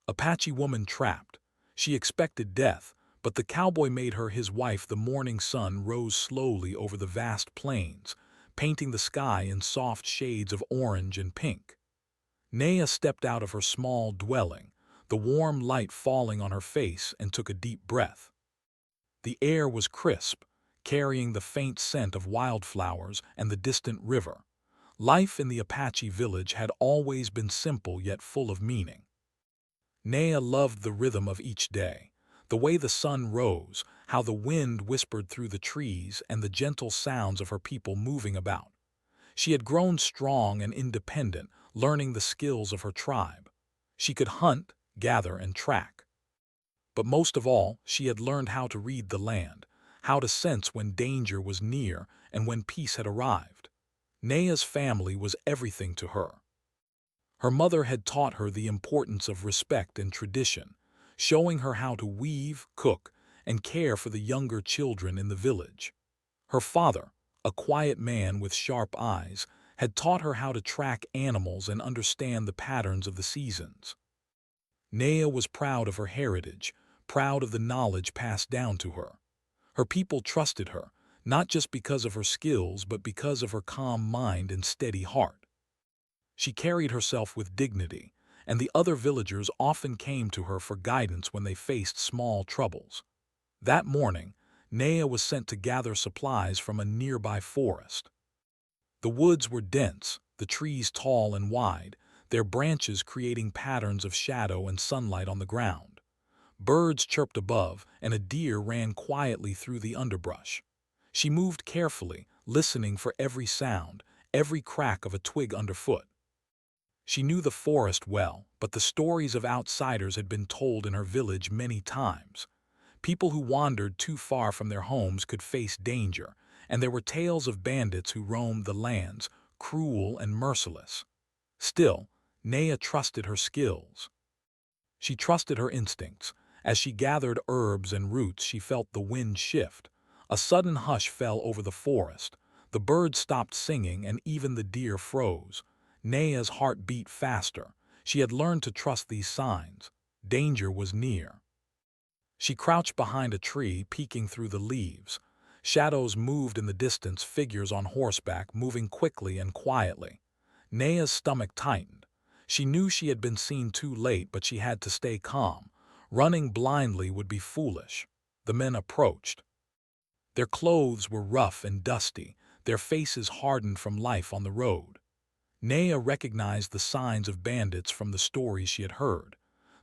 Apache woman trapped. She expected death, but the cowboy made her his wife. The morning sun rose slowly over the vast plains, painting the sky in soft shades of orange and pink. Naya stepped out of her small dwelling, the warm light falling on her face, and took a deep breath. The air was crisp, carrying the faint scent of wildflowers and the distant river. Life in the Apache village had always been simple yet full of meaning. Naya loved the rhythm of each day, the way the sun rose, how the wind whispered through the trees, and the gentle sounds of her people moving about. She had grown strong and independent, learning the skills of her tribe. She could hunt, gather, and track. But most of all, she had learned how to read the land, how to sense when danger was near and when peace had arrived. Naya's family was everything to her. Her mother had taught her the importance of respect and tradition, showing her how to weave, cook, and care for the younger children in the village. Her father, a quiet man with sharp eyes, had taught her how to track animals and understand the patterns of the seasons. Naya was proud of her heritage, proud of the knowledge passed down to her. Her people trusted her, not just because of her skills, but because of her calm mind and steady heart. She carried herself with dignity, and the other villagers often came to her for guidance when they faced small troubles. That morning, Naya was sent to gather supplies from a nearby forest. The woods were dense, the trees tall and wide, their branches creating patterns of shadow and sunlight on the ground. Birds chirped above, and a deer ran quietly through the underbrush. She moved carefully, listening for every sound, every crack of a twig underfoot. She knew the forest well, but the stories of outsiders had been told in her village many times. People who wandered too far from their homes could face danger, and there were tales of bandits who roamed the lands, cruel and merciless. Still, Naya trusted her skills. She trusted her instincts. As she gathered herbs and roots, she felt the wind shift. A sudden hush fell over the forest. The birds stopped singing, and even the deer froze. Naya's heart beat faster. She had learned to trust these signs. Danger was near. She crouched behind a tree, peeking through the leaves. Shadows moved in the distance, figures on horseback moving quickly and quietly. Naya's stomach tightened. She knew she had been seen too late, but she had to stay calm. Running blindly would be foolish. The men approached. Their clothes were rough and dusty, their faces hardened from life on the road. Naya recognized the signs of bandits from the stories she had heard.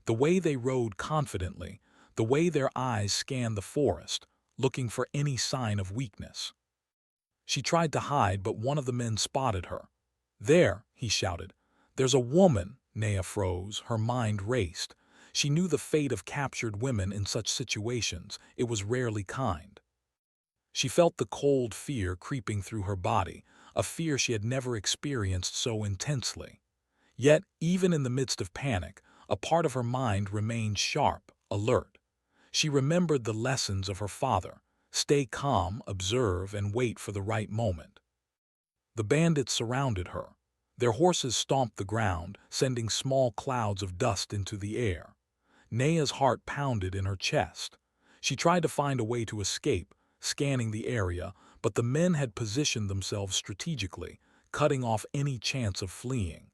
The way they rode confidently, the way their eyes scanned the forest, looking for any sign of weakness. She tried to hide, but one of the men spotted her. "There," he shouted. "There's a woman." Naya froze, her mind raced. She knew the fate of captured women in such situations. It was rarely kind. She felt the cold fear creeping through her body, a fear she had never experienced so intensely. Yet, even in the midst of panic, a part of her mind remained sharp, alert. She remembered the lessons of her father: stay calm, observe, and wait for the right moment. The bandits surrounded her. Their horses stomped the ground, sending small clouds of dust into the air. Naya's heart pounded in her chest. She tried to find a way to escape, scanning the area, but the men had positioned themselves strategically, cutting off any chance of fleeing.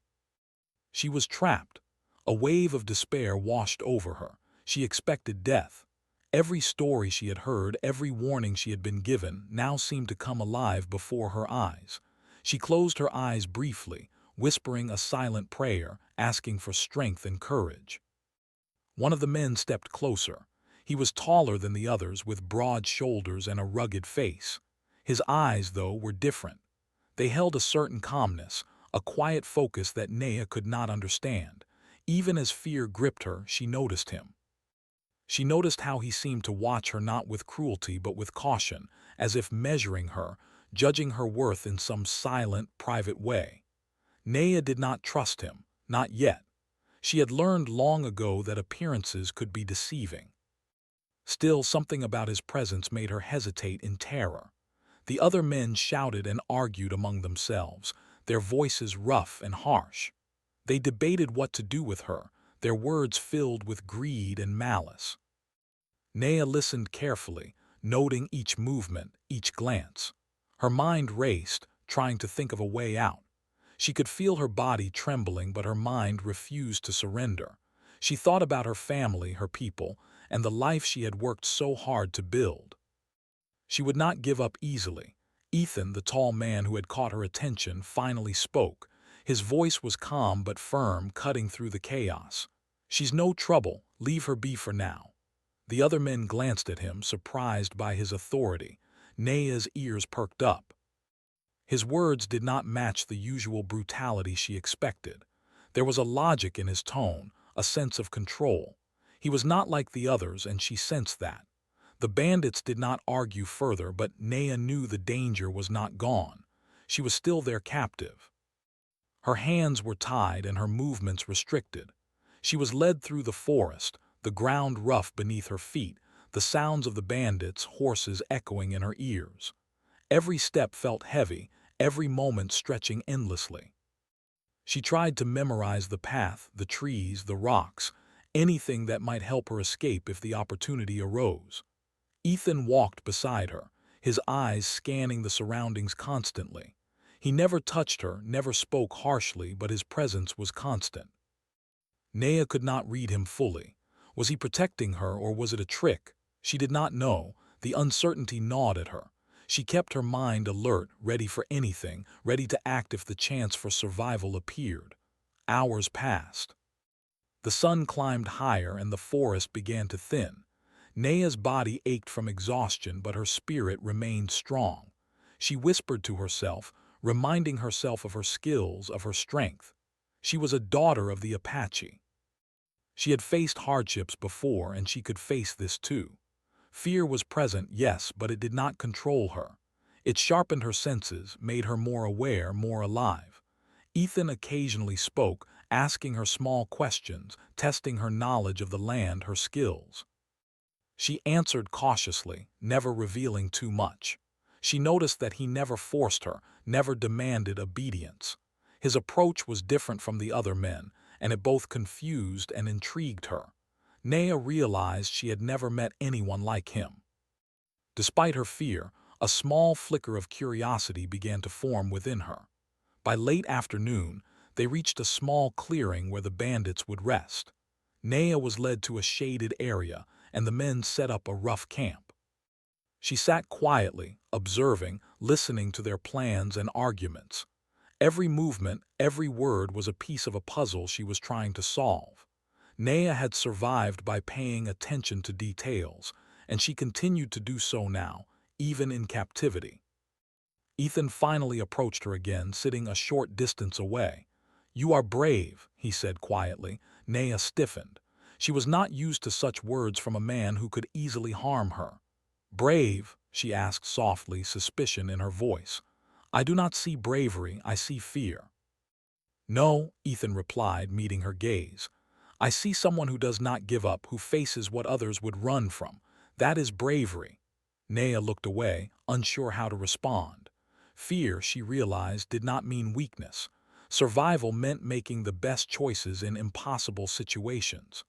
She was trapped. A wave of despair washed over her. She expected death. Every story she had heard, every warning she had been given, now seemed to come alive before her eyes. She closed her eyes briefly, whispering a silent prayer, asking for strength and courage. One of the men stepped closer. He was taller than the others, with broad shoulders and a rugged face. His eyes, though, were different. They held a certain calmness, a quiet focus that Naya could not understand. Even as fear gripped her, she noticed him. She noticed how he seemed to watch her, not with cruelty but with caution, as if measuring her, judging her worth in some silent, private way. Naya did not trust him, not yet. She had learned long ago that appearances could be deceiving. Still, something about his presence made her hesitate in terror. The other men shouted and argued among themselves, their voices rough and harsh. They debated what to do with her, their words filled with greed and malice. Nea listened carefully, noting each movement, each glance. Her mind raced, trying to think of a way out. She could feel her body trembling, but her mind refused to surrender. She thought about her family, her people, and the life she had worked so hard to build. She would not give up easily. Ethan, the tall man who had caught her attention, finally spoke. His voice was calm but firm, cutting through the chaos. "She's no trouble. Leave her be for now." The other men glanced at him, surprised by his authority. Nea's ears perked up. His words did not match the usual brutality she expected. There was a logic in his tone, a sense of control. He was not like the others, and she sensed that. The bandits did not argue further, but Nea knew the danger was not gone. She was still their captive. Her hands were tied and her movements restricted. She was led through the forest, the ground rough beneath her feet, the sounds of the bandits' horses echoing in her ears. Every step felt heavy, every moment stretching endlessly. She tried to memorize the path, the trees, the rocks, anything that might help her escape if the opportunity arose. Ethan walked beside her, his eyes scanning the surroundings constantly. He never touched her, never spoke harshly, but his presence was constant. Nea could not read him fully. Was he protecting her, or was it a trick? She did not know. The uncertainty gnawed at her. She kept her mind alert, ready for anything, ready to act if the chance for survival appeared. Hours passed. The sun climbed higher and the forest began to thin. Nea's body ached from exhaustion, but her spirit remained strong. She whispered to herself, reminding herself of her skills, of her strength. She was a daughter of the Apache. She had faced hardships before, and she could face this too. Fear was present, yes, but it did not control her. It sharpened her senses, made her more aware, more alive. Ethan occasionally spoke, asking her small questions, testing her knowledge of the land, her skills. She answered cautiously, never revealing too much. She noticed that he never forced her, never demanded obedience. His approach was different from the other men, and it both confused and intrigued her. Nea realized she had never met anyone like him. Despite her fear, a small flicker of curiosity began to form within her. By late afternoon, they reached a small clearing where the bandits would rest. Nea was led to a shaded area, and the men set up a rough camp. She sat quietly, observing, listening to their plans and arguments. Every movement, every word was a piece of a puzzle she was trying to solve. Nea had survived by paying attention to details, and she continued to do so now, even in captivity. Ethan finally approached her again, sitting a short distance away. "You are brave," he said quietly. Nea stiffened. She was not used to such words from a man who could easily harm her. "Brave?" she asked softly, suspicion in her voice. "I do not see bravery, I see fear." "No," Ethan replied, meeting her gaze. "I see someone who does not give up, who faces what others would run from. That is bravery." Nea looked away, unsure how to respond. Fear, she realized, did not mean weakness. Survival meant making the best choices in impossible situations.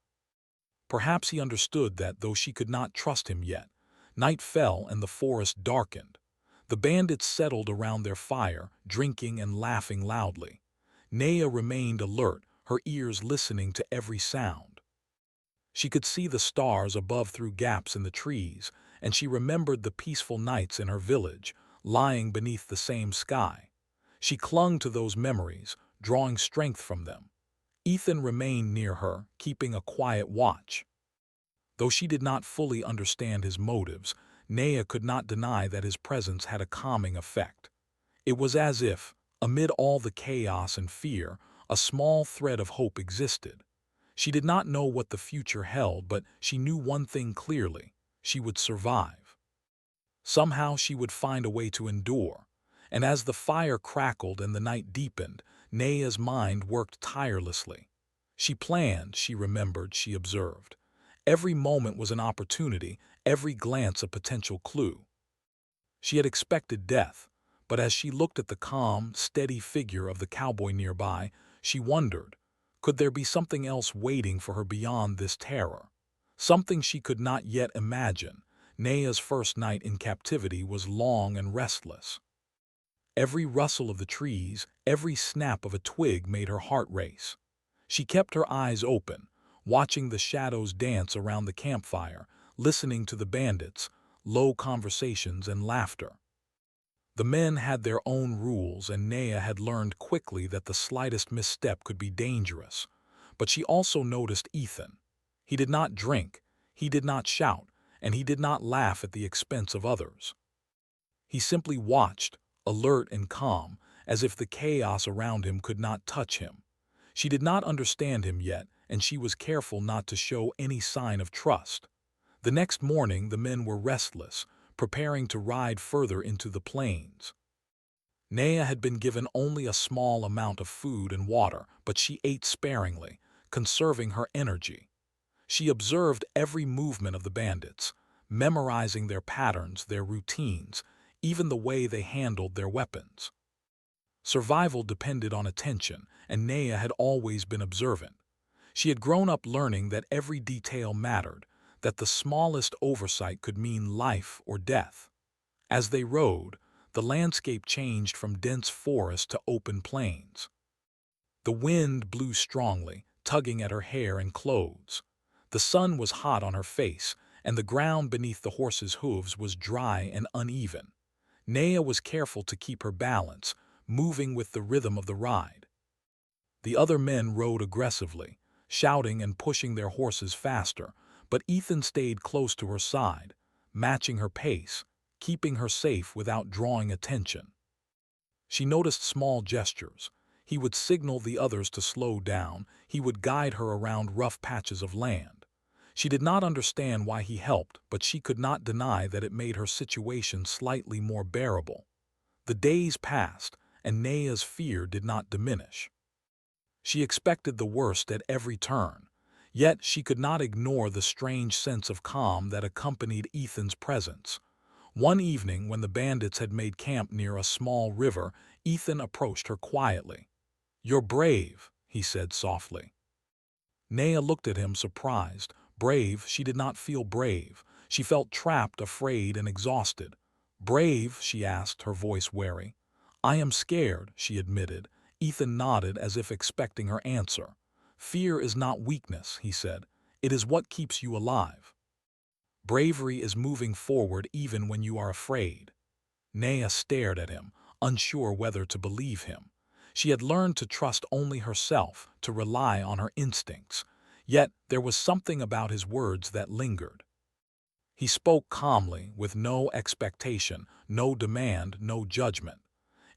Perhaps he understood that, though she could not trust him yet. Night fell and the forest darkened. The bandits settled around their fire, drinking and laughing loudly. Nea remained alert, her ears listening to every sound. She could see the stars above through gaps in the trees, and she remembered the peaceful nights in her village, lying beneath the same sky. She clung to those memories, drawing strength from them. Ethan remained near her, keeping a quiet watch. Though she did not fully understand his motives, Nea could not deny that his presence had a calming effect. It was as if, amid all the chaos and fear, a small thread of hope existed. She did not know what the future held, but she knew one thing clearly: she would survive. Somehow she would find a way to endure. And as the fire crackled and the night deepened, Nea's mind worked tirelessly. She planned, she remembered, she observed. Every moment was an opportunity, every glance a potential clue. She had expected death, but as she looked at the calm, steady figure of the cowboy nearby, she wondered, Could there be something else waiting for her beyond this terror? Something she could not yet imagine. Naya's first night in captivity was long and restless. Every rustle of the trees, every snap of a twig made her heart race. She kept her eyes open, watching the shadows dance around the campfire, listening to the bandits, low conversations and laughter. The men had their own rules, and Naya had learned quickly that the slightest misstep could be dangerous. But she also noticed Ethan. He did not drink, he did not shout, and he did not laugh at the expense of others. He simply watched, alert and calm, as if the chaos around him could not touch him. She did not understand him yet, and she was careful not to show any sign of trust. The next morning the men were restless, preparing to ride further into the plains. Naya had been given only a small amount of food and water, but she ate sparingly, conserving her energy. She observed every movement of the bandits, memorizing their patterns, their routines, even the way they handled their weapons. Survival depended on attention, and Naya had always been observant. She had grown up learning that every detail mattered, that the smallest oversight could mean life or death. As they rode, the landscape changed from dense forest to open plains. The wind blew strongly, tugging at her hair and clothes. The sun was hot on her face, and the ground beneath the horses' hooves was dry and uneven. Naya was careful to keep her balance, moving with the rhythm of the ride. The other men rode aggressively, shouting and pushing their horses faster, but Ethan stayed close to her side, matching her pace, keeping her safe without drawing attention. She noticed small gestures. He would signal the others to slow down, he would guide her around rough patches of land. She did not understand why he helped, but she could not deny that it made her situation slightly more bearable. The days passed, and Naya's fear did not diminish. She expected the worst at every turn, yet she could not ignore the strange sense of calm that accompanied Ethan's presence. One evening, when the bandits had made camp near a small river, Ethan approached her quietly. "You're brave," he said softly. Naya looked at him surprised. Brave? She did not feel brave. She felt trapped, afraid, and exhausted. "Brave?" she asked, her voice wary. "I am scared," she admitted. Ethan nodded as if expecting her answer. "Fear is not weakness," he said. "It is what keeps you alive. Bravery is moving forward even when you are afraid." Naya stared at him, unsure whether to believe him. She had learned to trust only herself, to rely on her instincts. Yet there was something about his words that lingered. He spoke calmly, with no expectation, no demand, no judgment.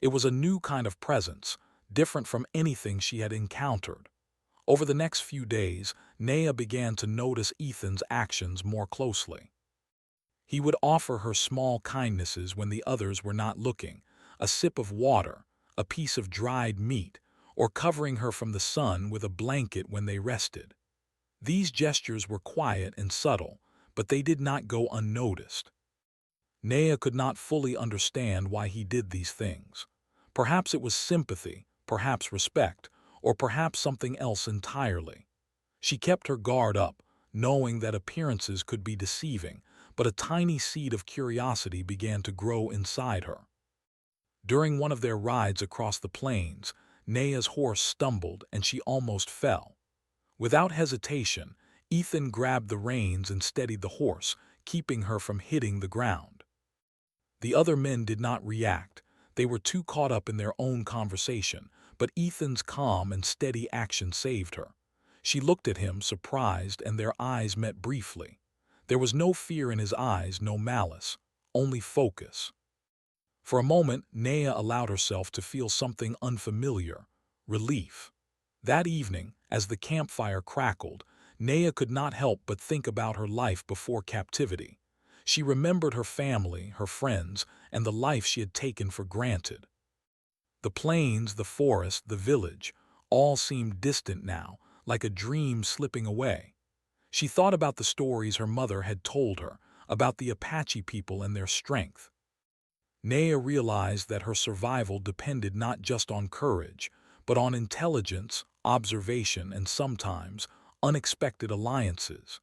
It was a new kind of presence, different from anything she had encountered. Over the next few days, Naya began to notice Ethan's actions more closely. He would offer her small kindnesses when the others were not looking, a sip of water, a piece of dried meat, or covering her from the sun with a blanket when they rested. These gestures were quiet and subtle, but they did not go unnoticed. Naya could not fully understand why he did these things. Perhaps it was sympathy, perhaps respect, or perhaps something else entirely. She kept her guard up, knowing that appearances could be deceiving, but a tiny seed of curiosity began to grow inside her. During one of their rides across the plains, Naya's horse stumbled and she almost fell. Without hesitation, Ethan grabbed the reins and steadied the horse, keeping her from hitting the ground. The other men did not react. They were too caught up in their own conversation, but Ethan's calm and steady action saved her. She looked at him, surprised, and their eyes met briefly. There was no fear in his eyes, no malice, only focus. For a moment, Naya allowed herself to feel something unfamiliar, relief. That evening, as the campfire crackled, Naya could not help but think about her life before captivity. She remembered her family, her friends, and the life she had taken for granted. The plains, the forest, the village, all seemed distant now, like a dream slipping away. She thought about the stories her mother had told her, about the Apache people and their strength. Naya realized that her survival depended not just on courage, but on intelligence, observation, and sometimes unexpected alliances.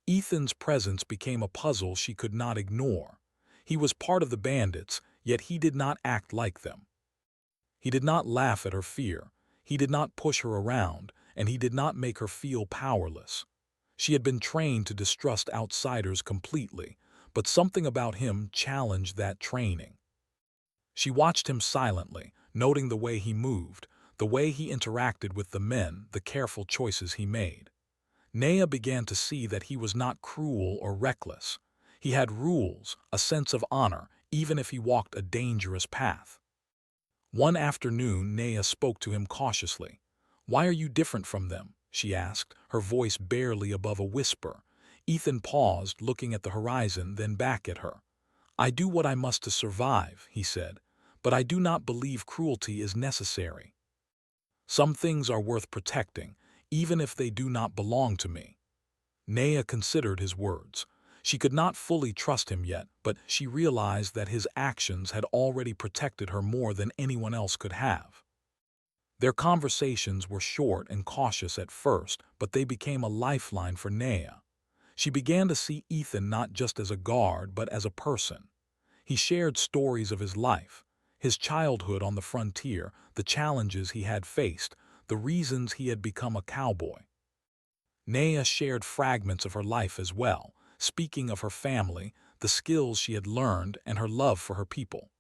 Ethan's presence became a puzzle she could not ignore. He was part of the bandits, yet he did not act like them. He did not laugh at her fear, he did not push her around, and he did not make her feel powerless. She had been trained to distrust outsiders completely, but something about him challenged that training. She watched him silently, noting the way he moved, the way he interacted with the men, the careful choices he made. Naya began to see that he was not cruel or reckless. He had rules, a sense of honor, even if he walked a dangerous path. One afternoon, Naya spoke to him cautiously. "Why are you different from them?" she asked, her voice barely above a whisper. Ethan paused, looking at the horizon, then back at her. "I do what I must to survive," he said, "but I do not believe cruelty is necessary. Some things are worth protecting, even if they do not belong to me." Naya considered his words. She could not fully trust him yet, but she realized that his actions had already protected her more than anyone else could have. Their conversations were short and cautious at first, but they became a lifeline for Naya. She began to see Ethan not just as a guard, but as a person. He shared stories of his life, his childhood on the frontier, the challenges he had faced, the reasons he had become a cowboy. Naya shared fragments of her life as well, speaking of her family, the skills she had learned, and her love for her people.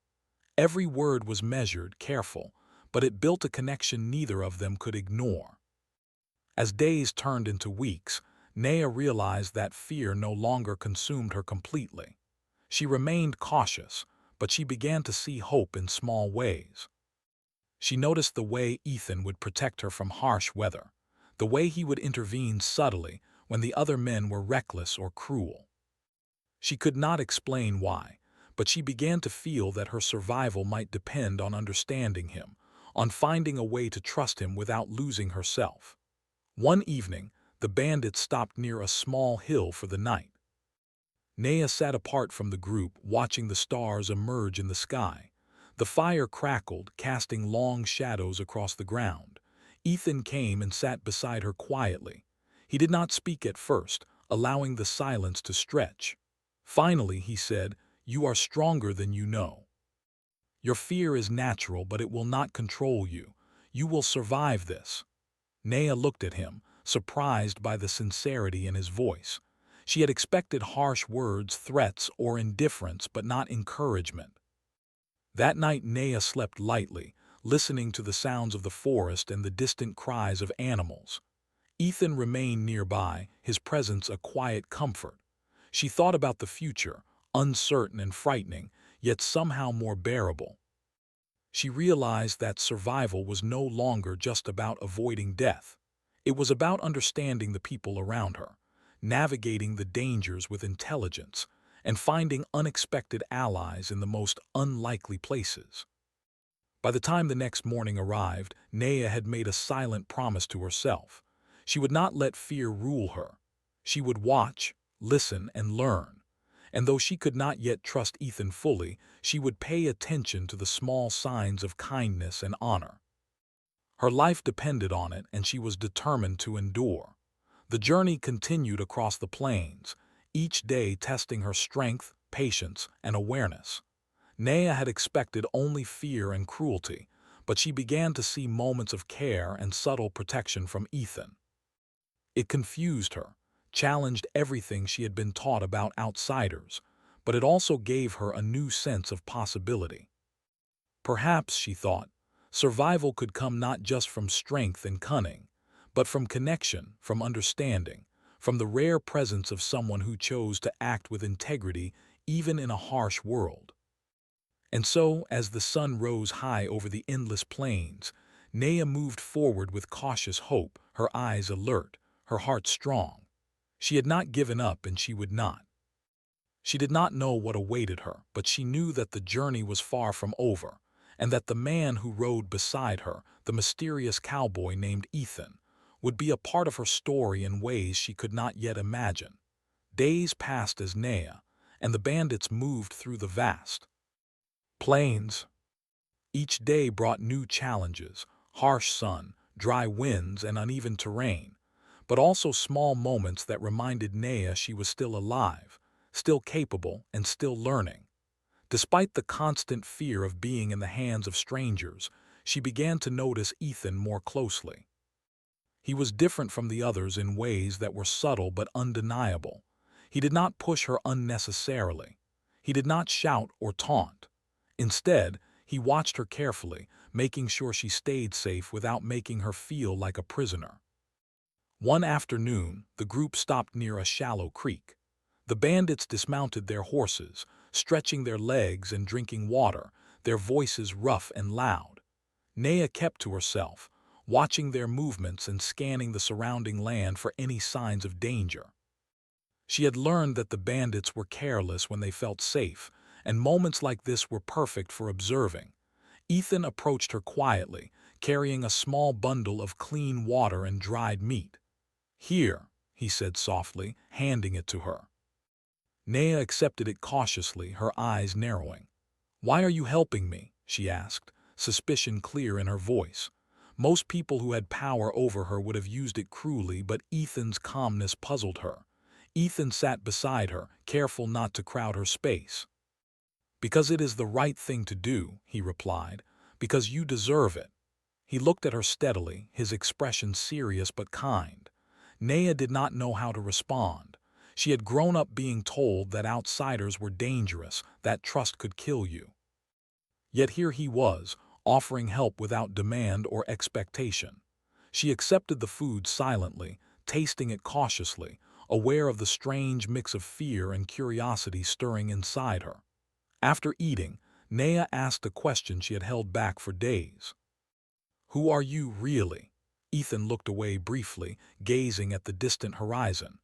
Every word was measured, careful, but it built a connection neither of them could ignore. As days turned into weeks, Naya realized that fear no longer consumed her completely. She remained cautious, but she began to see hope in small ways. She noticed the way Ethan would protect her from harsh weather, the way he would intervene subtly when the other men were reckless or cruel. She could not explain why, but she began to feel that her survival might depend on understanding him, on finding a way to trust him without losing herself. One evening, the bandits stopped near a small hill for the night. Naya sat apart from the group, watching the stars emerge in the sky. The fire crackled, casting long shadows across the ground. Ethan came and sat beside her quietly. He did not speak at first, allowing the silence to stretch. Finally, he said, "You are stronger than you know. Your fear is natural, but it will not control you. You will survive this." Naya looked at him, surprised by the sincerity in his voice. She had expected harsh words, threats, or indifference, but not encouragement. That night Naya slept lightly, listening to the sounds of the forest and the distant cries of animals. Ethan remained nearby, his presence a quiet comfort. She thought about the future, uncertain and frightening, yet somehow more bearable. She realized that survival was no longer just about avoiding death. It was about understanding the people around her, navigating the dangers with intelligence, and finding unexpected allies in the most unlikely places. By the time the next morning arrived, Naya had made a silent promise to herself. She would not let fear rule her. She would watch, listen, and learn. And though she could not yet trust Ethan fully, she would pay attention to the small signs of kindness and honor. Her life depended on it, and she was determined to endure. The journey continued across the plains, each day testing her strength, patience, and awareness. Naya had expected only fear and cruelty, but she began to see moments of care and subtle protection from Ethan. It confused her, challenged everything she had been taught about outsiders, but it also gave her a new sense of possibility. Perhaps, she thought, survival could come not just from strength and cunning, but from connection, from understanding, from the rare presence of someone who chose to act with integrity even in a harsh world. And so, as the sun rose high over the endless plains, Naya moved forward with cautious hope, her eyes alert, her heart strong. She had not given up, and she would not. She did not know what awaited her, but she knew that the journey was far from over, and that the man who rode beside her, the mysterious cowboy named Ethan, would be a part of her story in ways she could not yet imagine. Days passed as Naya and the bandits moved through the vast plains. Each day brought new challenges: harsh sun, dry winds, and uneven terrain, but also small moments that reminded Naya she was still alive, still capable, and still learning. Despite the constant fear of being in the hands of strangers, she began to notice Ethan more closely. He was different from the others in ways that were subtle but undeniable. He did not push her unnecessarily. He did not shout or taunt. Instead, he watched her carefully, making sure she stayed safe without making her feel like a prisoner. One afternoon, the group stopped near a shallow creek. The bandits dismounted their horses, stretching their legs and drinking water, their voices rough and loud. Naya kept to herself, watching their movements and scanning the surrounding land for any signs of danger. She had learned that the bandits were careless when they felt safe, and moments like this were perfect for observing. Ethan approached her quietly, carrying a small bundle of clean water and dried meat. "Here," he said softly, handing it to her. Naya accepted it cautiously, her eyes narrowing. "Why are you helping me?" she asked, suspicion clear in her voice. Most people who had power over her would have used it cruelly, but Ethan's calmness puzzled her. Ethan sat beside her, careful not to crowd her space. "Because it is the right thing to do," he replied. "Because you deserve it." He looked at her steadily, his expression serious but kind. Naya did not know how to respond. She had grown up being told that outsiders were dangerous, that trust could kill you. Yet here he was, offering help without demand or expectation. She accepted the food silently, tasting it cautiously, aware of the strange mix of fear and curiosity stirring inside her. After eating, Naya asked a question she had held back for days. "Who are you, really?" Ethan looked away briefly, gazing at the distant horizon.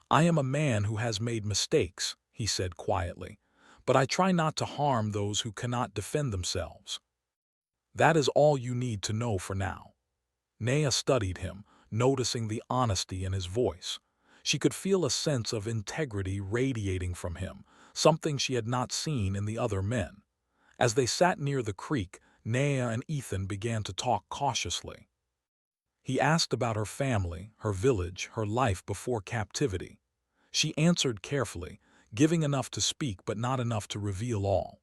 "I am a man who has made mistakes," he said quietly, "but I try not to harm those who cannot defend themselves. That is all you need to know for now." Naya studied him, noticing the honesty in his voice. She could feel a sense of integrity radiating from him, something she had not seen in the other men. As they sat near the creek, Naya and Ethan began to talk cautiously. He asked about her family, her village, her life before captivity. She answered carefully, giving enough to speak but not enough to reveal all.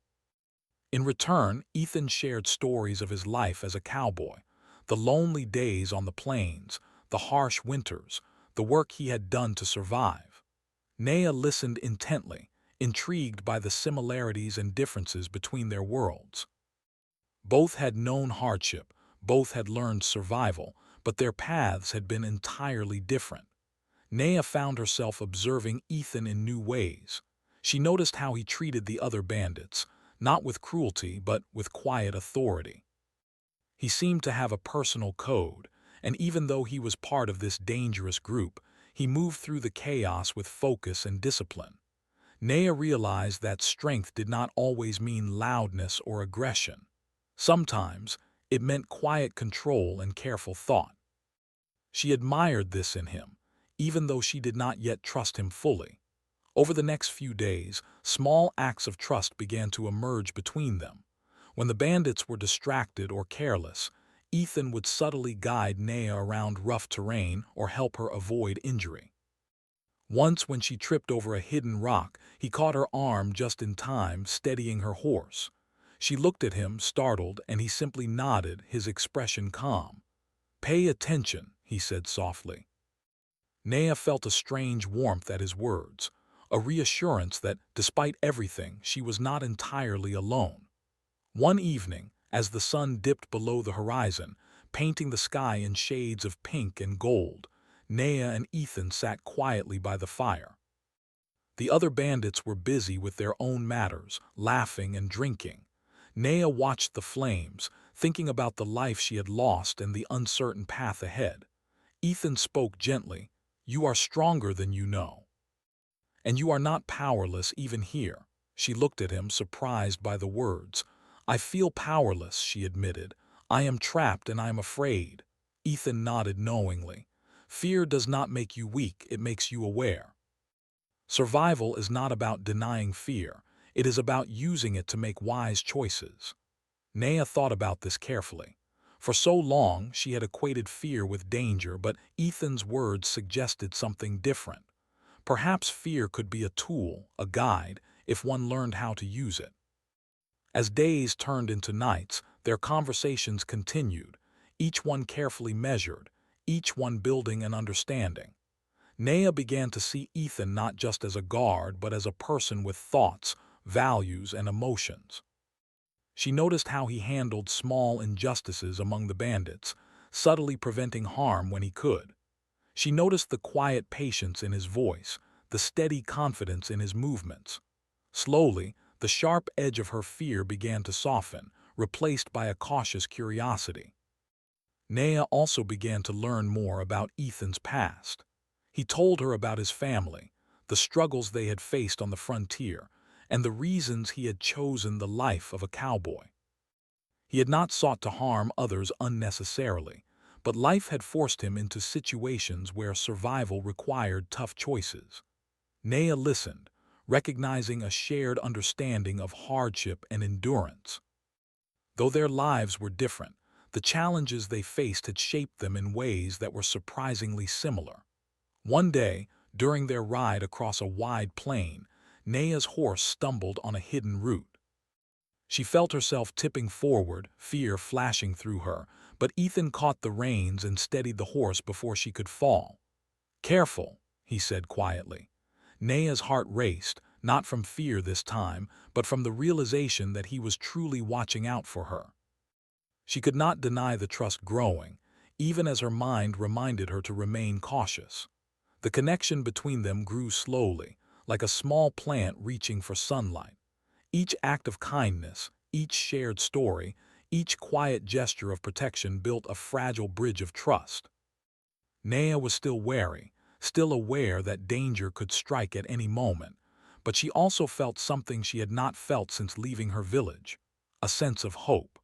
In return, Ethan shared stories of his life as a cowboy, the lonely days on the plains, the harsh winters, the work he had done to survive. Naya listened intently, intrigued by the similarities and differences between their worlds. Both had known hardship, both had learned survival, but their paths had been entirely different. Naya found herself observing Ethan in new ways. She noticed how he treated the other bandits, not with cruelty but with quiet authority. He seemed to have a personal code, and even though he was part of this dangerous group, he moved through the chaos with focus and discipline. Naya realized that strength did not always mean loudness or aggression. Sometimes, it meant quiet control and careful thought. She admired this in him, even though she did not yet trust him fully. Over the next few days, small acts of trust began to emerge between them. When the bandits were distracted or careless, Ethan would subtly guide Naya around rough terrain or help her avoid injury. Once, when she tripped over a hidden rock, he caught her arm just in time, steadying her horse. She looked at him, startled, and he simply nodded, his expression calm. "Pay attention," he said softly. Naya felt a strange warmth at his words, a reassurance that, despite everything, she was not entirely alone. One evening, as the sun dipped below the horizon, painting the sky in shades of pink and gold, Naya and Ethan sat quietly by the fire. The other bandits were busy with their own matters, laughing and drinking. Naya watched the flames, thinking about the life she had lost and the uncertain path ahead. Ethan spoke gently, "You are stronger than you know. And you are not powerless even here." She looked at him, surprised by the words. "I feel powerless," she admitted. "I am trapped and I am afraid." Ethan nodded knowingly. "Fear does not make you weak, it makes you aware. Survival is not about denying fear, it is about using it to make wise choices." Naya thought about this carefully. For so long, she had equated fear with danger, but Ethan's words suggested something different. Perhaps fear could be a tool, a guide, if one learned how to use it. As days turned into nights, their conversations continued, each one carefully measured, each one building an understanding. Naya began to see Ethan not just as a guard, but as a person with thoughts, values, and emotions. She noticed how he handled small injustices among the bandits, subtly preventing harm when he could. She noticed the quiet patience in his voice, the steady confidence in his movements. Slowly, the sharp edge of her fear began to soften, replaced by a cautious curiosity. Naya also began to learn more about Ethan's past. He told her about his family, the struggles they had faced on the frontier, and the reasons he had chosen the life of a cowboy. He had not sought to harm others unnecessarily, but life had forced him into situations where survival required tough choices. Naya listened, recognizing a shared understanding of hardship and endurance. Though their lives were different, the challenges they faced had shaped them in ways that were surprisingly similar. One day, during their ride across a wide plain, Naya's horse stumbled on a hidden route. She felt herself tipping forward, fear flashing through her, but Ethan caught the reins and steadied the horse before she could fall. "Careful," he said quietly. Naya's heart raced, not from fear this time, but from the realization that he was truly watching out for her. She could not deny the trust growing, even as her mind reminded her to remain cautious. The connection between them grew slowly, like a small plant reaching for sunlight. Each act of kindness, each shared story, each quiet gesture of protection built a fragile bridge of trust. Naya was still wary, still aware that danger could strike at any moment, but she also felt something she had not felt since leaving her village, a sense of hope.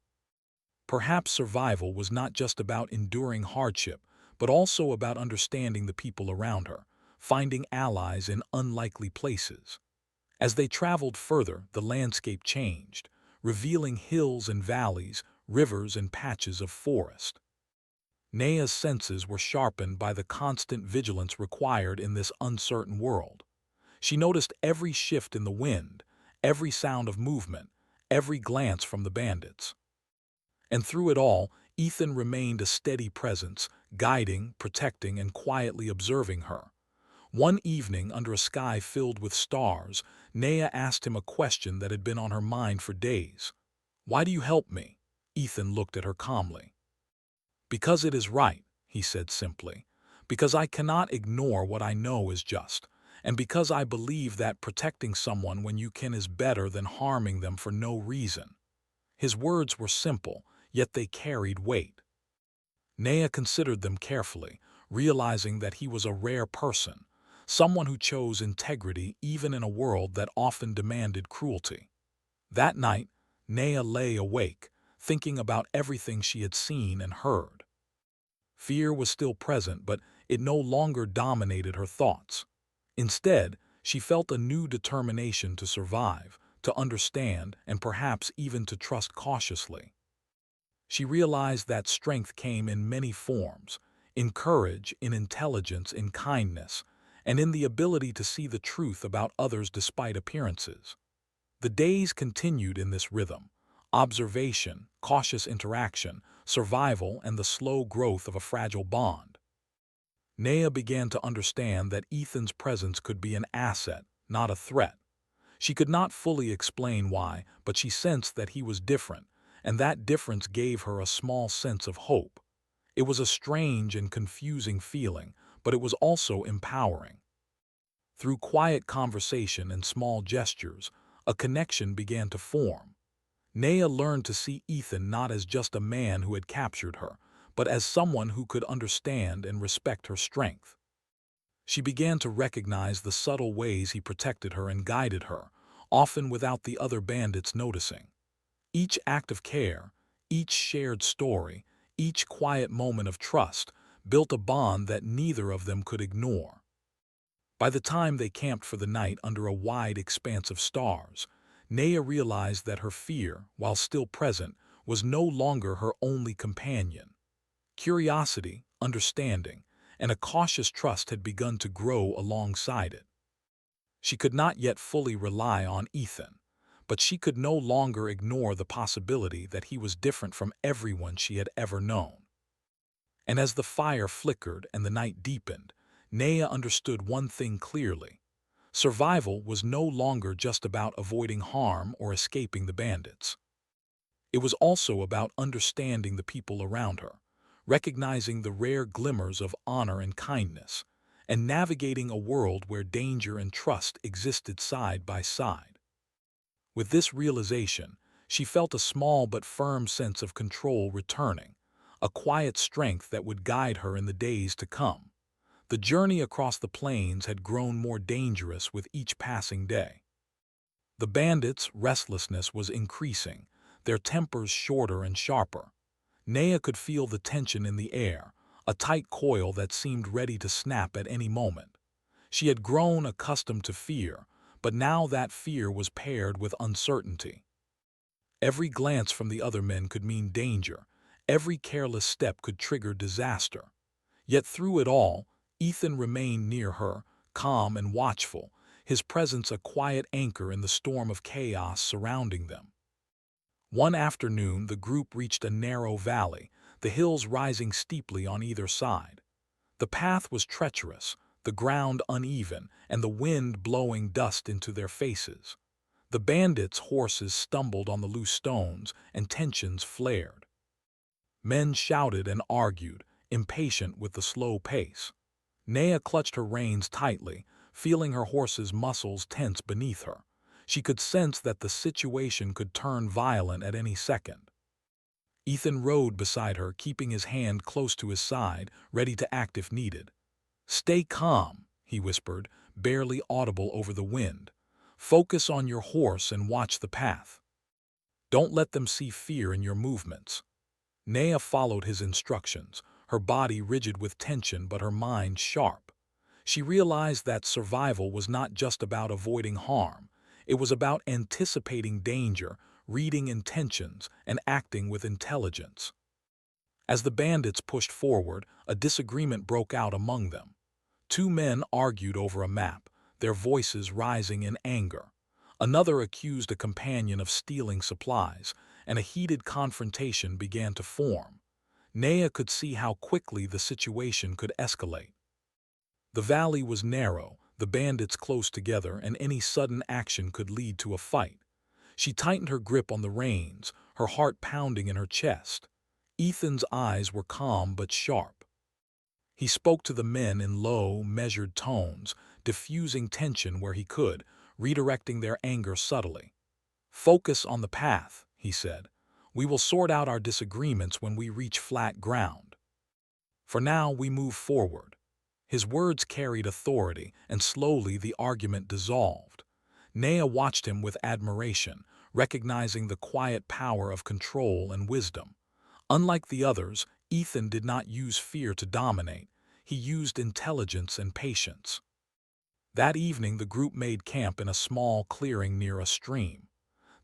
Perhaps survival was not just about enduring hardship, but also about understanding the people around her, finding allies in unlikely places. As they traveled further, the landscape changed, revealing hills and valleys, rivers and patches of forest. Naya's senses were sharpened by the constant vigilance required in this uncertain world. She noticed every shift in the wind, every sound of movement, every glance from the bandits. And through it all, Ethan remained a steady presence, guiding, protecting, and quietly observing her. One evening, under a sky filled with stars, Naya asked him a question that had been on her mind for days. "Why do you help me?" Ethan looked at her calmly. "Because it is right," he said simply. "Because I cannot ignore what I know is just. And because I believe that protecting someone when you can is better than harming them for no reason." His words were simple, yet they carried weight. Naya considered them carefully, realizing that he was a rare person, someone who chose integrity even in a world that often demanded cruelty. That night, Naya lay awake, thinking about everything she had seen and heard. Fear was still present, but it no longer dominated her thoughts. Instead, she felt a new determination to survive, to understand, and perhaps even to trust cautiously. She realized that strength came in many forms, in courage, in intelligence, in kindness, and in the ability to see the truth about others despite appearances. The days continued in this rhythm: observation, cautious interaction, survival, and the slow growth of a fragile bond. Naya began to understand that Ethan's presence could be an asset, not a threat. She could not fully explain why, but she sensed that he was different, and that difference gave her a small sense of hope. It was a strange and confusing feeling, but it was also empowering. Through quiet conversation and small gestures, a connection began to form. Naya learned to see Ethan not as just a man who had captured her, but as someone who could understand and respect her strength. She began to recognize the subtle ways he protected her and guided her, often without the other bandits noticing. Each act of care, each shared story, each quiet moment of trust built a bond that neither of them could ignore. By the time they camped for the night under a wide expanse of stars, Naya realized that her fear, while still present, was no longer her only companion. Curiosity, understanding, and a cautious trust had begun to grow alongside it. She could not yet fully rely on Ethan, but she could no longer ignore the possibility that he was different from everyone she had ever known. And as the fire flickered and the night deepened, Naya understood one thing clearly. Survival was no longer just about avoiding harm or escaping the bandits. It was also about understanding the people around her, recognizing the rare glimmers of honor and kindness, and navigating a world where danger and trust existed side by side. With this realization, she felt a small but firm sense of control returning, a quiet strength that would guide her in the days to come. The journey across the plains had grown more dangerous with each passing day. The bandits' restlessness was increasing, their tempers shorter and sharper. Naya could feel the tension in the air, a tight coil that seemed ready to snap at any moment. She had grown accustomed to fear, but now that fear was paired with uncertainty. Every glance from the other men could mean danger, every careless step could trigger disaster. Yet through it all, Ethan remained near her, calm and watchful, his presence a quiet anchor in the storm of chaos surrounding them. One afternoon, the group reached a narrow valley, the hills rising steeply on either side. The path was treacherous, the ground uneven, and the wind blowing dust into their faces. The bandits' horses stumbled on the loose stones, and tensions flared. Men shouted and argued, impatient with the slow pace. Naya clutched her reins tightly, feeling her horse's muscles tense beneath her. She could sense that the situation could turn violent at any second. Ethan rode beside her, keeping his hand close to his side, ready to act if needed. "Stay calm," he whispered, barely audible over the wind. "Focus on your horse and watch the path. Don't let them see fear in your movements." Naya followed his instructions, her body rigid with tension but her mind sharp. She realized that survival was not just about avoiding harm. It was about anticipating danger, reading intentions, and acting with intelligence. As the bandits pushed forward, a disagreement broke out among them. Two men argued over a map, their voices rising in anger. Another accused a companion of stealing supplies, and a heated confrontation began to form. Naya could see how quickly the situation could escalate. The valley was narrow, the bandits close together, and any sudden action could lead to a fight. She tightened her grip on the reins, her heart pounding in her chest. Ethan's eyes were calm but sharp. He spoke to the men in low, measured tones, diffusing tension where he could, redirecting their anger subtly. "Focus on the path," he said. "We will sort out our disagreements when we reach flat ground. For now, we move forward." His words carried authority, and slowly the argument dissolved. Naya watched him with admiration, recognizing the quiet power of control and wisdom. Unlike the others, Ethan did not use fear to dominate. He used intelligence and patience. That evening, the group made camp in a small clearing near a stream.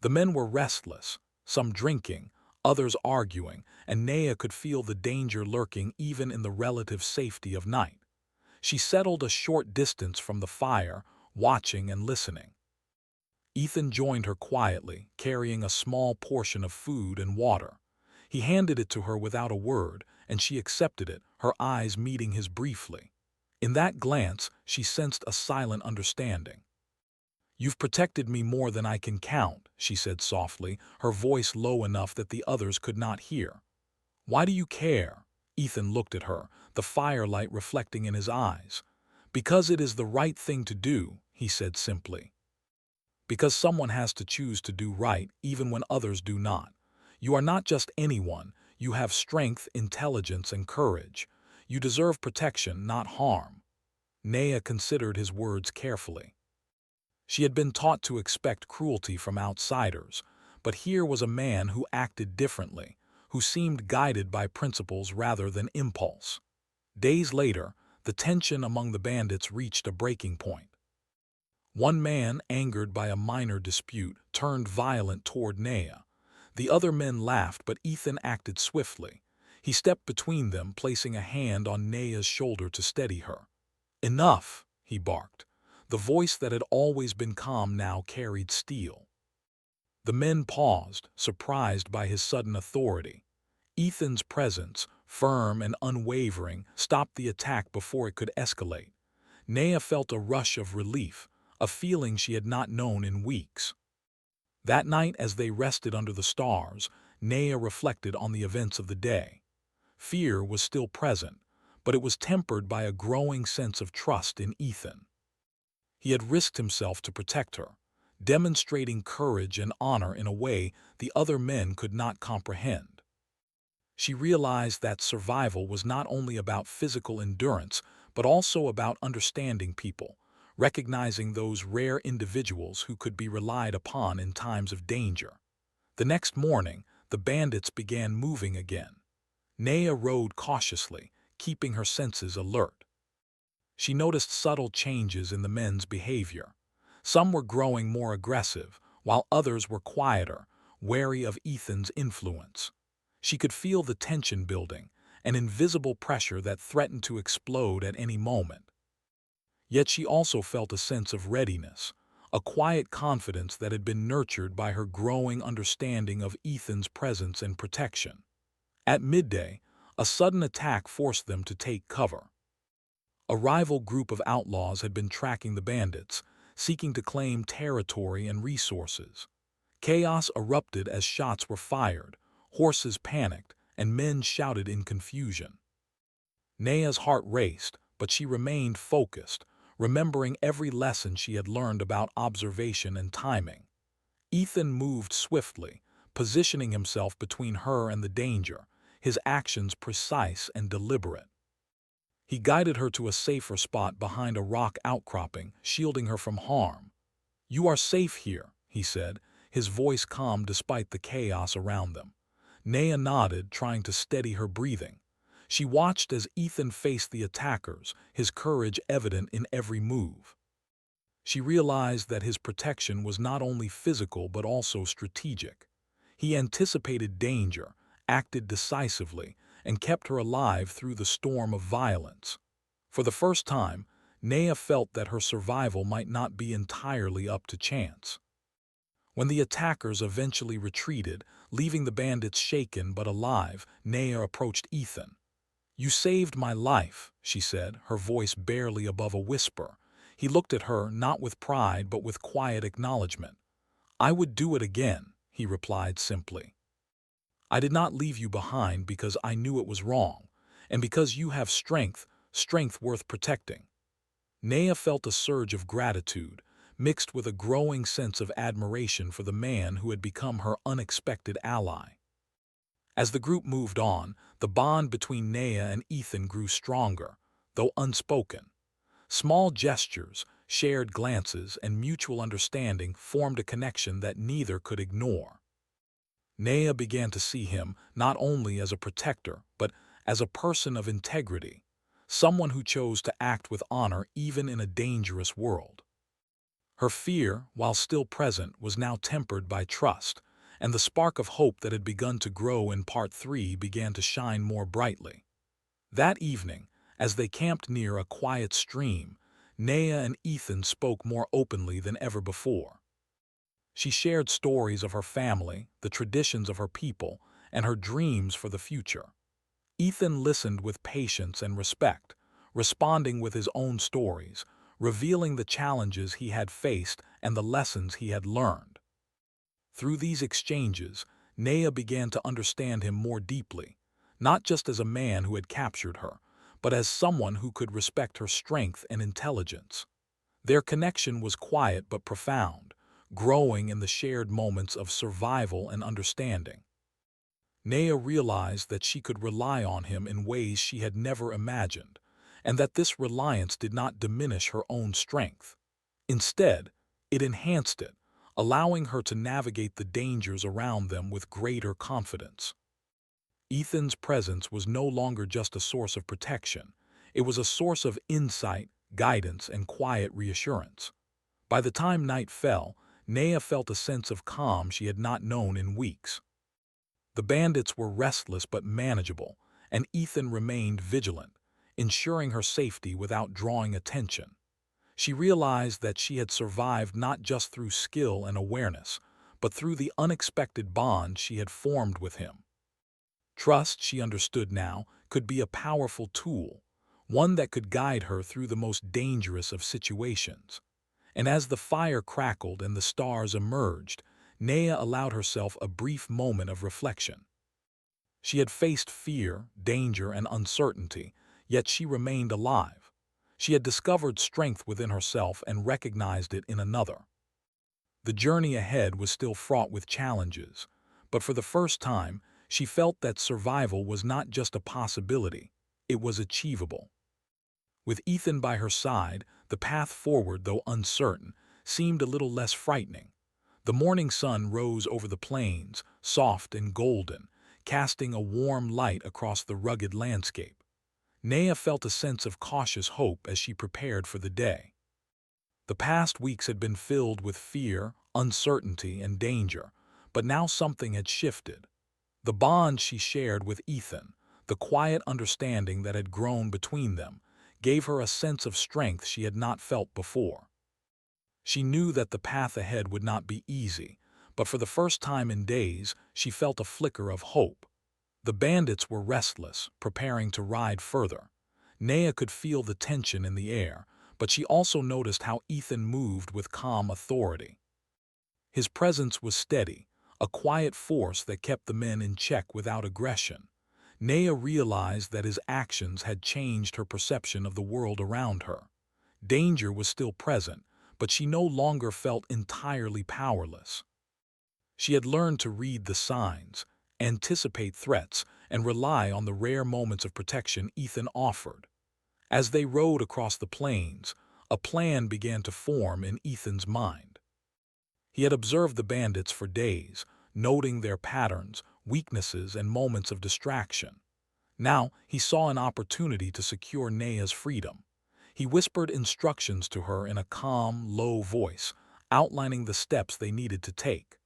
The men were restless, some drinking, others arguing, and Naya could feel the danger lurking even in the relative safety of night. She settled a short distance from the fire, watching and listening. Ethan joined her quietly, carrying a small portion of food and water. He handed it to her without a word, and she accepted it, her eyes meeting his briefly. In that glance, she sensed a silent understanding. "You've protected me more than I can count," she said softly, her voice low enough that the others could not hear. "Why do you care?" Ethan looked at her, the firelight reflecting in his eyes. "Because it is the right thing to do," he said simply. "Because someone has to choose to do right, even when others do not. You are not just anyone, you have strength, intelligence, and courage. You deserve protection, not harm." Naya considered his words carefully. She had been taught to expect cruelty from outsiders, but here was a man who acted differently, who seemed guided by principles rather than impulse. Days later, the tension among the bandits reached a breaking point. One man, angered by a minor dispute, turned violent toward Naya. The other men laughed, but Ethan acted swiftly. He stepped between them, placing a hand on Nea's shoulder to steady her. "Enough," he barked. The voice that had always been calm now carried steel. The men paused, surprised by his sudden authority. Ethan's presence, firm and unwavering, stopped the attack before it could escalate. Nea felt a rush of relief, a feeling she had not known in weeks. That night, as they rested under the stars, Nea reflected on the events of the day. Fear was still present, but it was tempered by a growing sense of trust in Ethan. He had risked himself to protect her, demonstrating courage and honor in a way the other men could not comprehend. She realized that survival was not only about physical endurance, but also about understanding people, recognizing those rare individuals who could be relied upon in times of danger. The next morning, the bandits began moving again. Nea rode cautiously, keeping her senses alert. She noticed subtle changes in the men's behavior. Some were growing more aggressive, while others were quieter, wary of Ethan's influence. She could feel the tension building, an invisible pressure that threatened to explode at any moment. Yet she also felt a sense of readiness, a quiet confidence that had been nurtured by her growing understanding of Ethan's presence and protection. At midday, a sudden attack forced them to take cover. A rival group of outlaws had been tracking the bandits, seeking to claim territory and resources. Chaos erupted as shots were fired, horses panicked, and men shouted in confusion. Nea's heart raced, but she remained focused, remembering every lesson she had learned about observation and timing. Ethan moved swiftly, positioning himself between her and the danger, his actions precise and deliberate. He guided her to a safer spot behind a rock outcropping, shielding her from harm. "You are safe here," he said, his voice calm despite the chaos around them. Nea nodded, trying to steady her breathing. She watched as Ethan faced the attackers, his courage evident in every move. She realized that his protection was not only physical but also strategic. He anticipated danger, acted decisively, and kept her alive through the storm of violence. For the first time, Nea felt that her survival might not be entirely up to chance. When the attackers eventually retreated, leaving the bandits shaken but alive, Nea approached Ethan. "You saved my life," she said, her voice barely above a whisper. He looked at her, not with pride but with quiet acknowledgement. "I would do it again," he replied simply. "I did not leave you behind because I knew it was wrong, and because you have strength, strength worth protecting." Nea felt a surge of gratitude, mixed with a growing sense of admiration for the man who had become her unexpected ally. As the group moved on, the bond between Nea and Ethan grew stronger, though unspoken. Small gestures, shared glances, and mutual understanding formed a connection that neither could ignore. Nea began to see him not only as a protector, but as a person of integrity, someone who chose to act with honor even in a dangerous world. Her fear, while still present, was now tempered by trust, and the spark of hope that had begun to grow in Part 3 began to shine more brightly. That evening, as they camped near a quiet stream, Nea and Ethan spoke more openly than ever before. She shared stories of her family, the traditions of her people, and her dreams for the future. Ethan listened with patience and respect, responding with his own stories, revealing the challenges he had faced and the lessons he had learned. Through these exchanges, Nea began to understand him more deeply, not just as a man who had captured her, but as someone who could respect her strength and intelligence. Their connection was quiet but profound, growing in the shared moments of survival and understanding. Nea realized that she could rely on him in ways she had never imagined, and that this reliance did not diminish her own strength. Instead, it enhanced it, allowing her to navigate the dangers around them with greater confidence. Ethan's presence was no longer just a source of protection. It was a source of insight, guidance, and quiet reassurance. By the time night fell, Nea felt a sense of calm she had not known in weeks. The bandits were restless but manageable, and Ethan remained vigilant, ensuring her safety without drawing attention. She realized that she had survived not just through skill and awareness, but through the unexpected bond she had formed with him. Trust, she understood now, could be a powerful tool, one that could guide her through the most dangerous of situations. And as the fire crackled and the stars emerged, Nea allowed herself a brief moment of reflection. She had faced fear, danger, and uncertainty, yet she remained alive. She had discovered strength within herself and recognized it in another. The journey ahead was still fraught with challenges, but for the first time, she felt that survival was not just a possibility, it was achievable. With Ethan by her side, the path forward, though uncertain, seemed a little less frightening. The morning sun rose over the plains, soft and golden, casting a warm light across the rugged landscape. Nea felt a sense of cautious hope as she prepared for the day. The past weeks had been filled with fear, uncertainty, and danger, but now something had shifted. The bond she shared with Ethan, the quiet understanding that had grown between them, gave her a sense of strength she had not felt before. She knew that the path ahead would not be easy, but for the first time in days, she felt a flicker of hope. The bandits were restless, preparing to ride further. Nea could feel the tension in the air, but she also noticed how Ethan moved with calm authority. His presence was steady, a quiet force that kept the men in check without aggression. Nea realized that his actions had changed her perception of the world around her. Danger was still present, but she no longer felt entirely powerless. She had learned to read the signs, anticipate threats, and rely on the rare moments of protection Ethan offered. As they rode across the plains, a plan began to form in Ethan's mind. He had observed the bandits for days, noting their patterns, weaknesses, and moments of distraction. Now he saw an opportunity to secure Nea's freedom. He whispered instructions to her in a calm, low voice, outlining the steps they needed to take.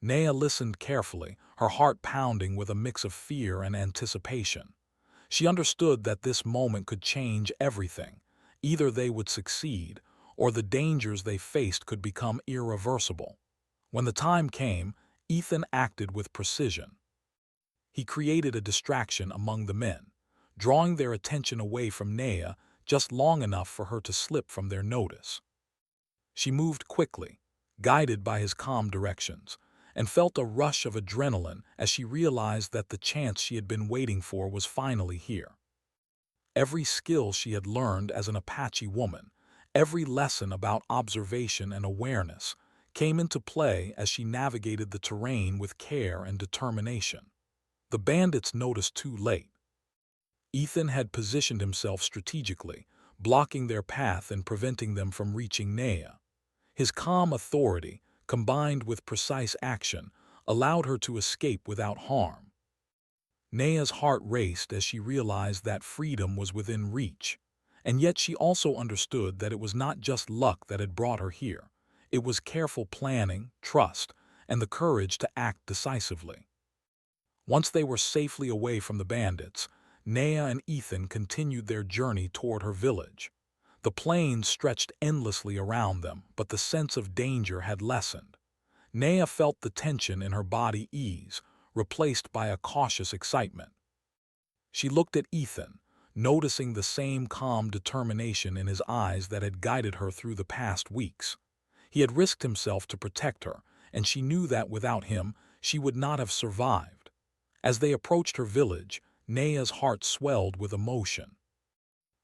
Nea listened carefully, her heart pounding with a mix of fear and anticipation. She understood that this moment could change everything. Either they would succeed, or the dangers they faced could become irreversible. When the time came, Ethan acted with precision. He created a distraction among the men, drawing their attention away from Nea just long enough for her to slip from their notice. She moved quickly, guided by his calm directions, and felt a rush of adrenaline as she realized that the chance she had been waiting for was finally here. Every skill she had learned as an Apache woman, every lesson about observation and awareness, came into play as she navigated the terrain with care and determination. The bandits noticed too late. Ethan had positioned himself strategically, blocking their path and preventing them from reaching Nea. His calm authority, combined with precise action, allowed her to escape without harm. Nea's heart raced as she realized that freedom was within reach, and yet she also understood that it was not just luck that had brought her here. It was careful planning, trust, and the courage to act decisively. Once they were safely away from the bandits, Nea and Ethan continued their journey toward her village. The plains stretched endlessly around them, but the sense of danger had lessened. Nea felt the tension in her body ease, replaced by a cautious excitement. She looked at Ethan, noticing the same calm determination in his eyes that had guided her through the past weeks. He had risked himself to protect her, and she knew that without him, she would not have survived. As they approached her village, Nea's heart swelled with emotion.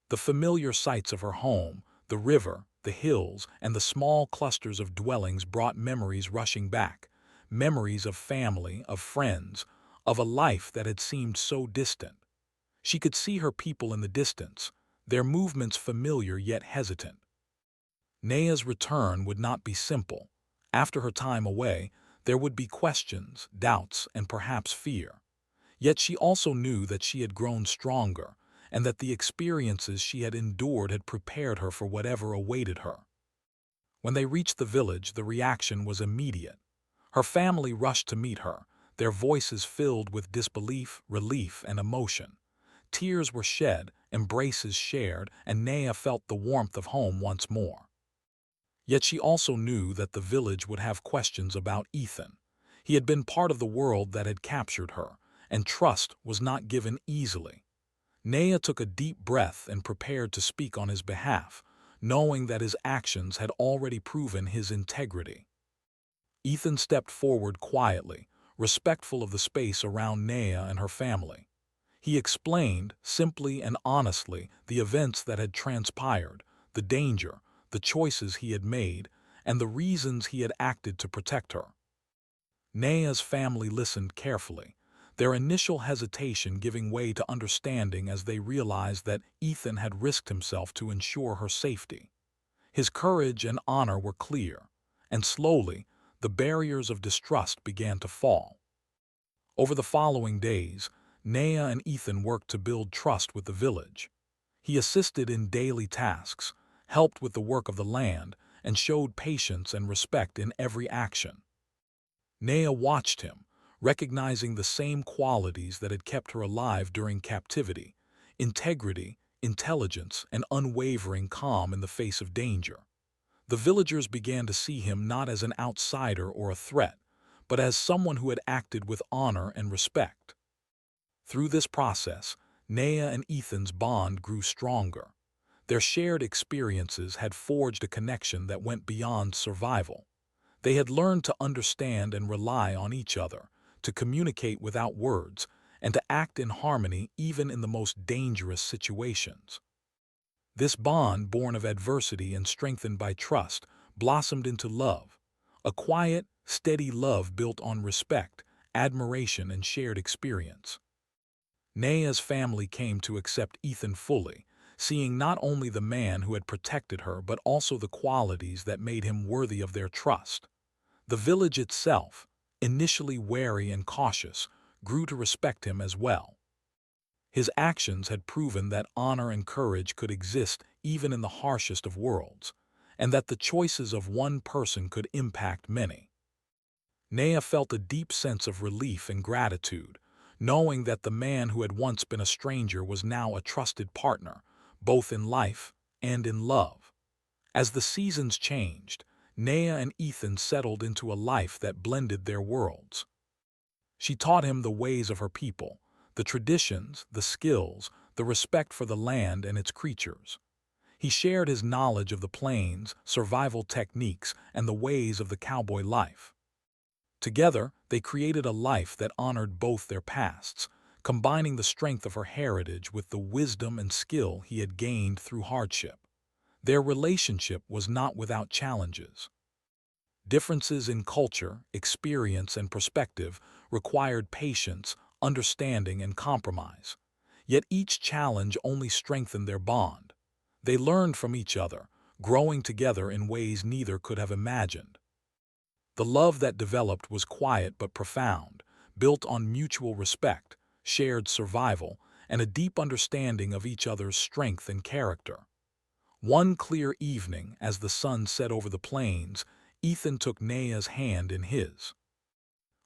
The familiar sights of her home, the river, the hills, and the small clusters of dwellings brought memories rushing back, memories of family, of friends, of a life that had seemed so distant. She could see her people in the distance, their movements familiar yet hesitant. Nea's return would not be simple. After her time away, there would be questions, doubts, and perhaps fear. Yet she also knew that she had grown stronger, and that the experiences she had endured had prepared her for whatever awaited her. When they reached the village, the reaction was immediate. Her family rushed to meet her, their voices filled with disbelief, relief, and emotion. Tears were shed, embraces shared, and Naya felt the warmth of home once more. Yet she also knew that the village would have questions about Ethan. He had been part of the world that had captured her, and trust was not given easily. Naya took a deep breath and prepared to speak on his behalf, knowing that his actions had already proven his integrity. Ethan stepped forward quietly, respectful of the space around Naya and her family. He explained, simply and honestly, the events that had transpired, the danger, the choices he had made, and the reasons he had acted to protect her. Naya's family listened carefully, their initial hesitation giving way to understanding as they realized that Ethan had risked himself to ensure her safety. His courage and honor were clear, and slowly, the barriers of distrust began to fall. Over the following days, Naya and Ethan worked to build trust with the village. He assisted in daily tasks, helped with the work of the land, and showed patience and respect in every action. Naya watched him, recognizing the same qualities that had kept her alive during captivity: integrity, intelligence, and unwavering calm in the face of danger. The villagers began to see him not as an outsider or a threat, but as someone who had acted with honor and respect. Through this process, Naya and Ethan's bond grew stronger. Their shared experiences had forged a connection that went beyond survival. They had learned to understand and rely on each other, to communicate without words, and to act in harmony even in the most dangerous situations. This bond, born of adversity and strengthened by trust, blossomed into love, a quiet, steady love built on respect, admiration, and shared experience. Naya's family came to accept Ethan fully, seeing not only the man who had protected her but also the qualities that made him worthy of their trust. The village itself, initially wary and cautious, grew to respect him as well. His actions had proven that honor and courage could exist even in the harshest of worlds, and that the choices of one person could impact many. Naya felt a deep sense of relief and gratitude, knowing that the man who had once been a stranger was now a trusted partner, both in life and in love. As the seasons changed, Naya and Ethan settled into a life that blended their worlds. She taught him the ways of her people, the traditions, the skills, the respect for the land and its creatures. He shared his knowledge of the plains, survival techniques, and the ways of the cowboy life. Together, they created a life that honored both their pasts, combining the strength of her heritage with the wisdom and skill he had gained through hardship. Their relationship was not without challenges. Differences in culture, experience, and perspective required patience, understanding, and compromise. Yet each challenge only strengthened their bond. They learned from each other, growing together in ways neither could have imagined. The love that developed was quiet but profound, built on mutual respect, shared survival, and a deep understanding of each other's strength and character. One clear evening, as the sun set over the plains, Ethan took Naya's hand in his.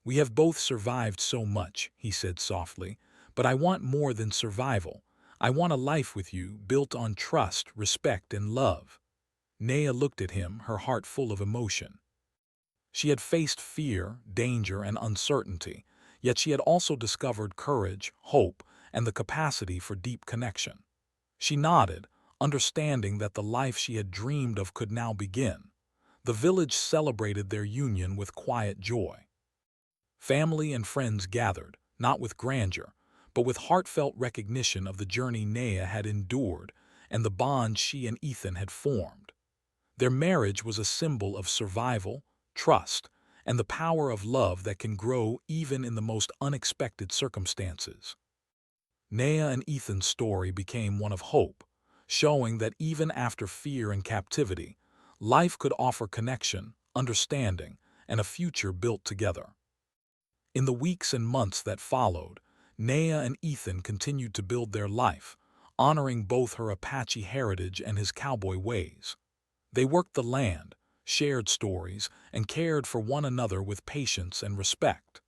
"We have both survived so much," he said softly, "but I want more than survival. I want a life with you built on trust, respect, and love." Naya looked at him, her heart full of emotion. She had faced fear, danger, and uncertainty, yet she had also discovered courage, hope, and the capacity for deep connection. She nodded, understanding that the life she had dreamed of could now begin. The village celebrated their union with quiet joy. Family and friends gathered, not with grandeur, but with heartfelt recognition of the journey Naya had endured and the bond she and Ethan had formed. Their marriage was a symbol of survival, trust, and the power of love that can grow even in the most unexpected circumstances. Naya and Ethan's story became one of hope, showing that even after fear and captivity, life could offer connection, understanding, and a future built together. In the weeks and months that followed, Naya and Ethan continued to build their life, honoring both her Apache heritage and his cowboy ways. They worked the land, shared stories, and cared for one another with patience and respect.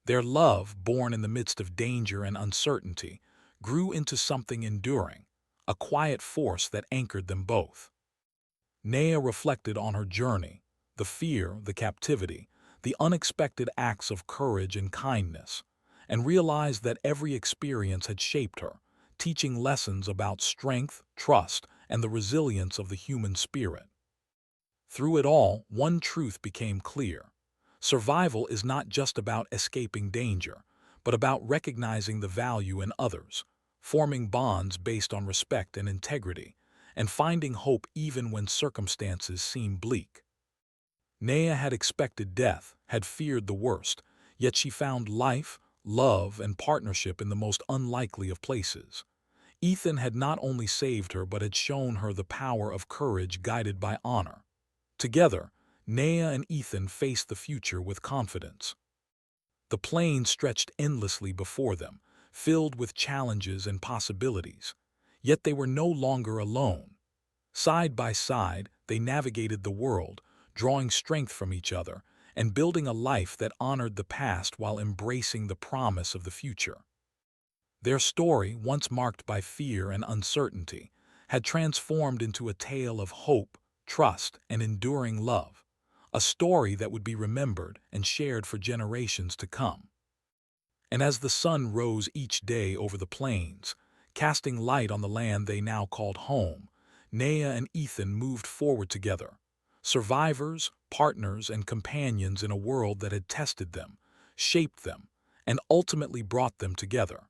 Their love, born in the midst of danger and uncertainty, grew into something enduring, a quiet force that anchored them both. Nea reflected on her journey, the fear, the captivity, the unexpected acts of courage and kindness, and realized that every experience had shaped her, teaching lessons about strength, trust, and the resilience of the human spirit. Through it all, one truth became clear. Survival is not just about escaping danger, but about recognizing the value in others, forming bonds based on respect and integrity, and finding hope even when circumstances seem bleak. Nea had expected death, had feared the worst, yet she found life, love, and partnership in the most unlikely of places. Ethan had not only saved her but had shown her the power of courage guided by honor. Together, Nea and Ethan faced the future with confidence. The plain stretched endlessly before them, filled with challenges and possibilities. Yet they were no longer alone. Side by side, they navigated the world, drawing strength from each other and building a life that honored the past while embracing the promise of the future. Their story, once marked by fear and uncertainty, had transformed into a tale of hope, trust, and enduring love, a story that would be remembered and shared for generations to come. And as the sun rose each day over the plains, casting light on the land they now called home, Nea and Ethan moved forward together, survivors, partners, and companions in a world that had tested them, shaped them, and ultimately brought them together.